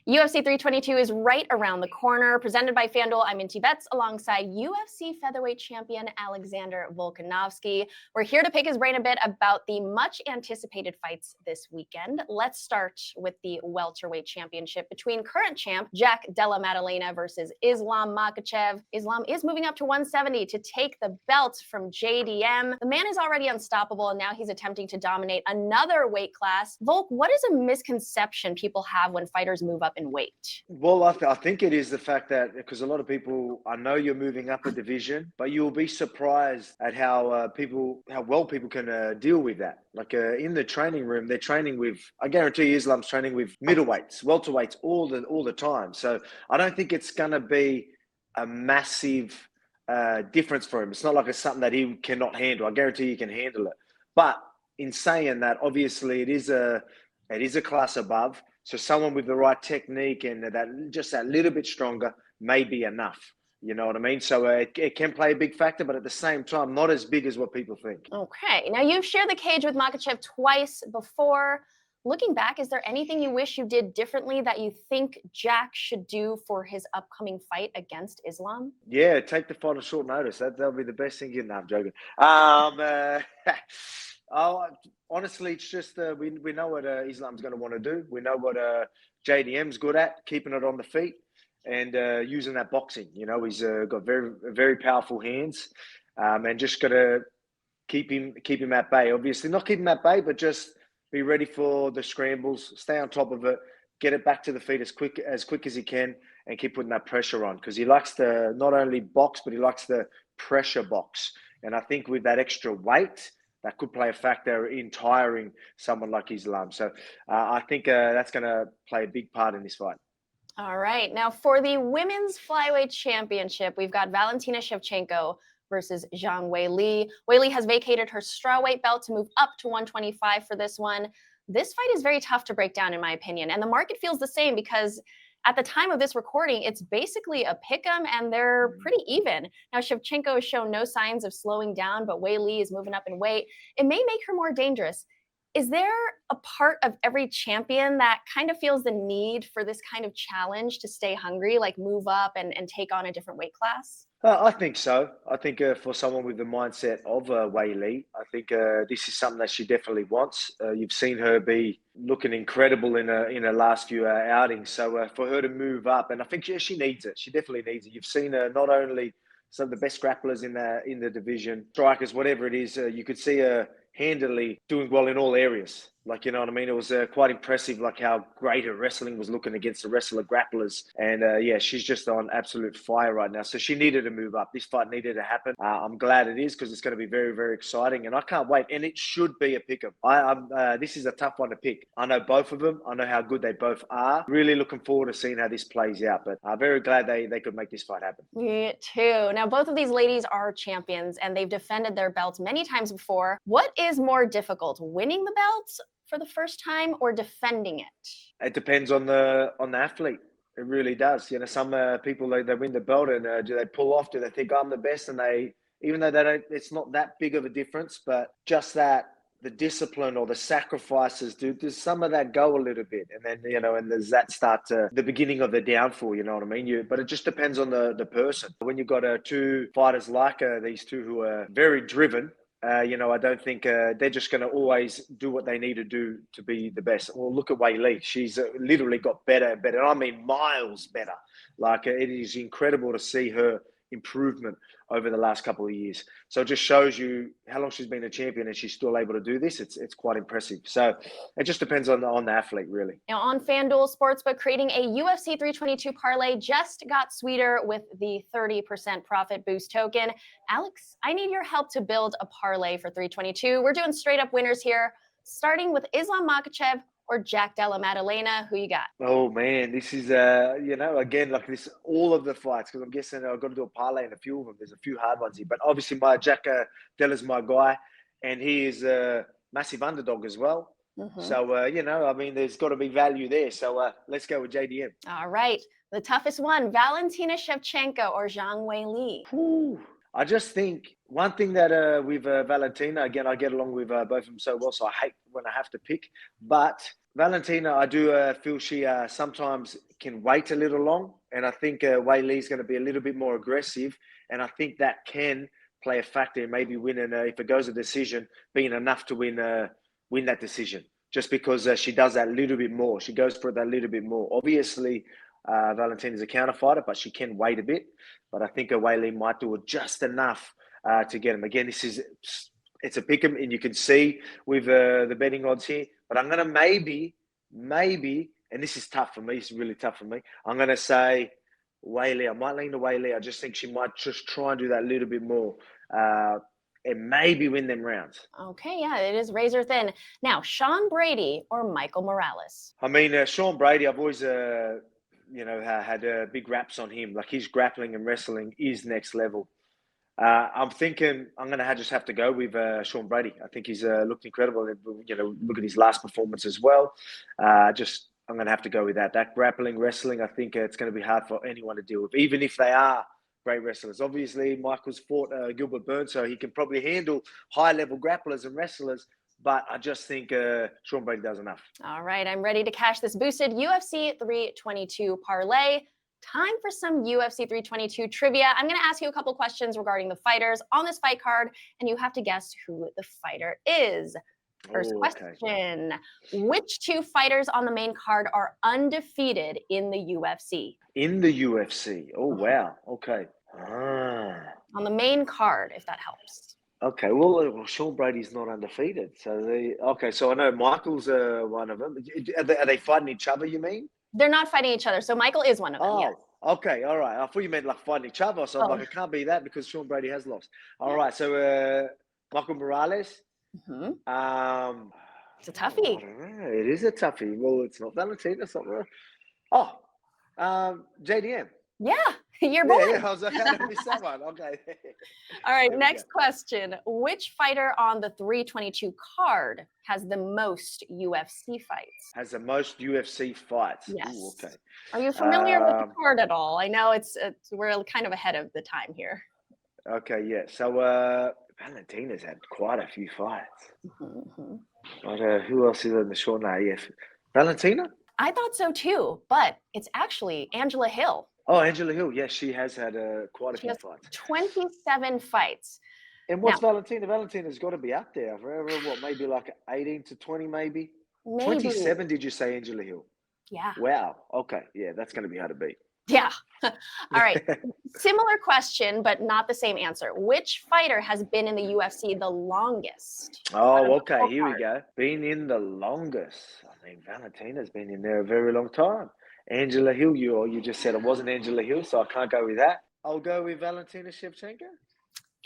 UFC 322 is right around the corner. Presented by FanDuel, I'm Minty Bets alongside UFC featherweight champion Alexander Volkanovski. We're here to pick his brain a bit about the much anticipated fights this weekend. Let's start with the welterweight championship between current champ Jack Della Maddalena versus Islam Makhachev. Islam is moving up to 170 to take the belt from JDM. The man is already unstoppable, and now he's attempting to dominate another weight class. Volk, what is a misconception people have when fighters move up in weight? Well, I think it is the fact that, because a lot of people, I know you're moving up a division, but you'll be surprised at how well people can deal with that. Like in the training room, they're training with, I guarantee you, Islam's training with middleweights, welterweights all the time. So I don't think it's going to be a massive difference for him. It's not like it's something that he cannot handle. I guarantee he can handle it. But in saying that, obviously it is a class above. So someone with the right technique and that little bit stronger may be enough. You know what I mean? So it can play a big factor, but at the same time, not as big as what people think. Okay. Now, you've shared the cage with Makhachev twice before. Looking back, is there anything you wish you did differently that you think Jack should do for his upcoming fight against Islam? Yeah, take the fight on short notice. That'll be the best thing. No, I'm joking. Honestly, it's just we know what Islam's going to want to do. We know what JDM's good at, keeping it on the feet and using that boxing. You know, he's got very, very powerful hands, and just got to keep him at bay. Obviously, not keep him at bay, but just be ready for the scrambles, stay on top of it, get it back to the feet as quick as he can, and keep putting that pressure on, because he likes to not only box, but he likes the pressure box. And I think with that extra weight, that could play a factor in tiring someone like Islam. So I think that's going to play a big part in this fight. All right. Now, for the women's flyweight championship, we've got Valentina Shevchenko versus Zhang Weili. Weili has vacated her strawweight belt to move up to 125 for this one. This fight is very tough to break down, in my opinion, and the market feels the same because at the time of this recording, it's basically a pick'em, and they're pretty even. Now, Shevchenko has shown no signs of slowing down, but Weili is moving up in weight. It may make her more dangerous. Is there a part of every champion that kind of feels the need for this kind of challenge to stay hungry, like move up and take on a different weight class? I think so. I think for someone with the mindset of Weili, I think this is something that she definitely wants. You've seen her be looking incredible in her last few outings. So for her to move up, and I think she needs it. She definitely needs it. You've seen her not only some of the best grapplers in the division, strikers, whatever it is. You could see her handily doing well in all areas. Like, you know what I mean? It was quite impressive, like how great her wrestling was looking against the wrestler grapplers. And yeah, she's just on absolute fire right now. So she needed to move up. This fight needed to happen. I'm glad it is, because it's going to be very, very exciting. And I can't wait. And it should be a pick'em. This is a tough one to pick. I know both of them. I know how good they both are. Really looking forward to seeing how this plays out. But I'm very glad they could make this fight happen. Me too. Now, both of these ladies are champions, and they've defended their belts many times before. What is more difficult, winning the belts for the first time or defending it? It depends on the athlete. It really does. You know, some people, they win the belt, and do they pull off? Do they think I'm the best? And even though they don't, it's not that big of a difference, but just that the discipline or the sacrifices, does some of that go a little bit? And then, you know, and does that start to the beginning of the downfall, you know what I mean? But it just depends on the person. When you've got two fighters like these two who are very driven, you know, I don't think they're just going to always do what they need to do to be the best. Well, look at Weili. She's literally got better and better. I mean, miles better. Like, it is incredible to see her improvement over the last couple of years. So it just shows you how long she's been a champion and she's still able to do this. It's quite impressive. So it just depends on the athlete, really. Now, on FanDuel Sportsbook, creating a UFC 322 parlay just got sweeter with the 30% profit boost token. Alex, I need your help to build a parlay for 322. We're doing straight up winners here, starting with Islam Makhachev or Jack Della Maddalena. Who you got? Oh, man, this is, you know, again, like this, all of the fights, because I'm guessing I've got to do a parlay in a few of them. There's a few hard ones here. But obviously, my Jack Della's my guy, and he is a massive underdog as well. Mm-hmm. So, you know, I mean, there's got to be value there. So let's go with JDM. All right. The toughest one, Valentina Shevchenko or Zhang Weili? Ooh. I just think one thing that with Valentina, again, I get along with both of them so well, so I hate when I have to pick. But Valentina, I do feel she sometimes can wait a little long. And I think Weili is going to be a little bit more aggressive. And I think that can play a factor in maybe winning, if it goes a decision, being enough to win that decision. Just because she does that little bit more. She goes for it that little bit more. Obviously, Valentina is a counter fighter, but she can wait a bit. But I think Weili might do it just enough to get him. Again, it's a pick 'em, and you can see with the betting odds here. But I'm going to maybe, and this is tough for me. It's really tough for me. I'm going to say Weili. I might lean to Weili. I just think she might just try and do that little bit more. And maybe win them rounds. Okay, yeah, it is razor thin. Now, Sean Brady or Michael Morales? I mean, Sean Brady, I've always, had big raps on him. Like, his grappling and wrestling is next level. I'm thinking I'm going to just have to go with Sean Brady. I think he's looked incredible. Look at his last performance as well. I'm going to have to go with that. That grappling, wrestling, I think it's going to be hard for anyone to deal with, even if they are great wrestlers. Obviously, Michael's fought Gilbert Burns, so he can probably handle high-level grapplers and wrestlers, but I just think Sean Brady does enough. All right, I'm ready to cash this boosted UFC 322 parlay. Time for some UFC 322 trivia. I'm going to ask you a couple questions regarding the fighters on this fight card, and you have to guess who the fighter is. First question. Which two fighters on the main card are undefeated in the UFC? In the UFC? Oh, wow. Okay. On the main card, if that helps. Okay, well, Sean Brady's not undefeated. So I know Michael's one of them. Are they fighting each other, you mean? They're not fighting each other, so Michael is one of them, yes. Okay, all right. I thought you meant like fighting each other, so I'm like, it can't be that because Sean Brady has lost. All right, so Michael Morales. Mm-hmm. It's a toughie. I don't know. It is a toughie. Well, it's not Valentina. It's not. JDM. Yeah, you're born. Yeah, I was like, I missed that one. Okay. All right, next question. Which fighter on the 322 card has the most UFC fights? Has the most UFC fights? Yes. Ooh, okay. Are you familiar with the card at all? I know we're kind of ahead of the time here. Okay, yeah. So Valentina's had quite a few fights. Mm-hmm. But who else is in the short now? Yeah. Valentina? I thought so too, but it's actually Angela Hill. Oh, Angela Hill. Yes, she has had quite a few fights. 27 fights. And what's Valentina? Valentina's got to be up there. Maybe like 18 to 20 maybe? 27, did you say, Angela Hill? Yeah. Wow. Okay. Yeah, that's going to be hard to beat. Yeah. All right. Similar question, but not the same answer. Which fighter has been in the UFC the longest? Oh, okay. Here we go. Been in the longest. I mean, Valentina's been in there a very long time. Angela Hill, you just said it wasn't Angela Hill, so I can't go with that. I'll go with Valentina Shevchenko.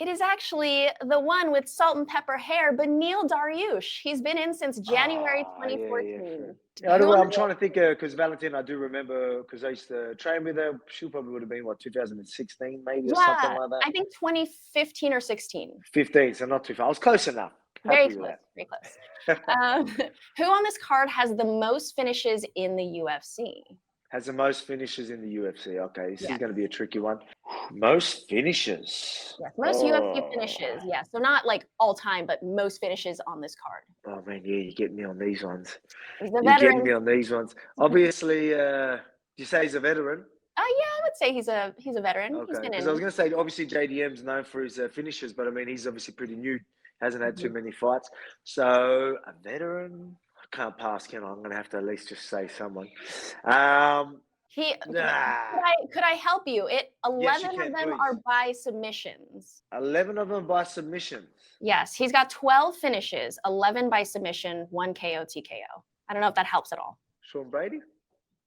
It is actually the one with salt and pepper hair, Beneil Dariush. He's been in since January 2014. I'm trying to think, because Valentina, I do remember, because I used to train with her. She probably would have been, 2016 maybe, or something like that? I think 2015 or 16. 15, so not too far. I was close enough. Very close. Who on this card has the most finishes in the UFC? Has the most finishes in the UFC. Okay, this is going to be a tricky one. Most finishes. Yes, most UFC finishes. Yeah, so not like all time, but most finishes on this card. Oh man, yeah, you get me on these ones. He's a veteran. You're getting me on these ones. Obviously, you say he's a veteran? Yeah, I would say he's a veteran. Okay, because I was going to say, obviously JDM's known for his finishes, but I mean, he's obviously pretty new. Hasn't had too many fights. So, a veteran? I can't pass, can I? I'm going to have to at least just say someone. Could I help you? 11 of them please. are by submissions. 11 of them by submissions? Yes, he's got 12 finishes, 11 by submission, 1 KO, TKO. I don't know if that helps at all. Sean Brady?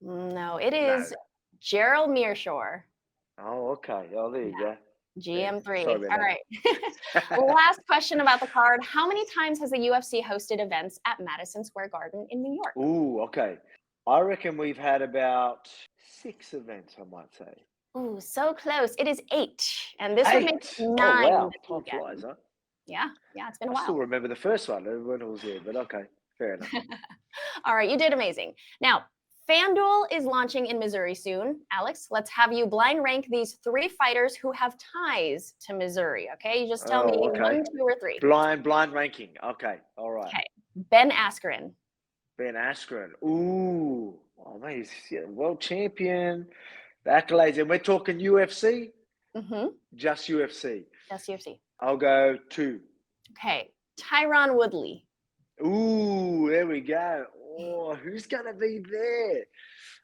No, it is Gerald Mearshore. Oh, okay. Oh, there you go. GM3. All right. Last question about the card. How many times has the UFC hosted events at Madison Square Garden in New York? Ooh, okay. I reckon we've had about 6 events, I might say. Ooh, so close. It is 8. And this would make 9. Oh, wow. Time flies, huh? Yeah, it's been a while. I still remember the first one when it was there, but okay. Fair enough. All right, you did amazing. Now, FanDuel is launching in Missouri soon. Alex, let's have you blind rank these 3 fighters who have ties to Missouri, okay? You just tell me 1, 2, or 3. Blind ranking. Okay, all right. Okay. Ben Askren. Ben Askren. Ooh. Oh, mate, he's world champion. The accolades, and we're talking UFC, Mm-hmm. just UFC. Yes, UFC. I'll go 2. Okay. Tyron Woodley. Ooh, there we go. Oh, who's going to be there?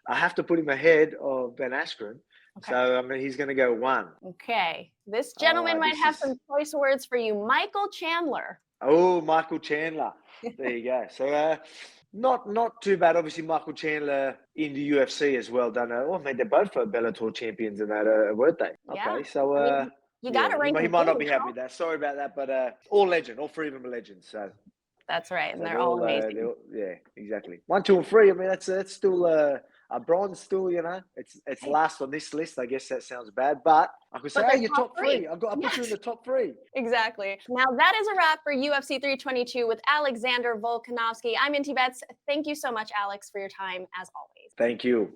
I have to put him ahead of Ben Askren. Okay. So, I mean, he's going to go 1. Okay. This gentleman might have some is- choice words for you. Michael Chandler. Oh, Michael Chandler. There you go. So, not too bad. Obviously, Michael Chandler in the UFC as well. Don't know. Oh, man, they're both Bellator champions in that, weren't they? Yeah. Okay, so I mean, you got it right. He might not be happy with that. Sorry about that, but all legend, all 3 of them are legends. So that's right, and so they're all amazing. yeah, exactly. 1, 2, and 3. I mean, that's still a bronze. Still, you know, it's last on this list. I guess that sounds bad, but I could say, But hey, they're you're top 3. I put Yes. you in the top 3. Exactly. Now that is a wrap for UFC 322 with Alexander Volkanovski. I'm Minty Bets. Thank you so much, Alex, for your time as always. Thank you.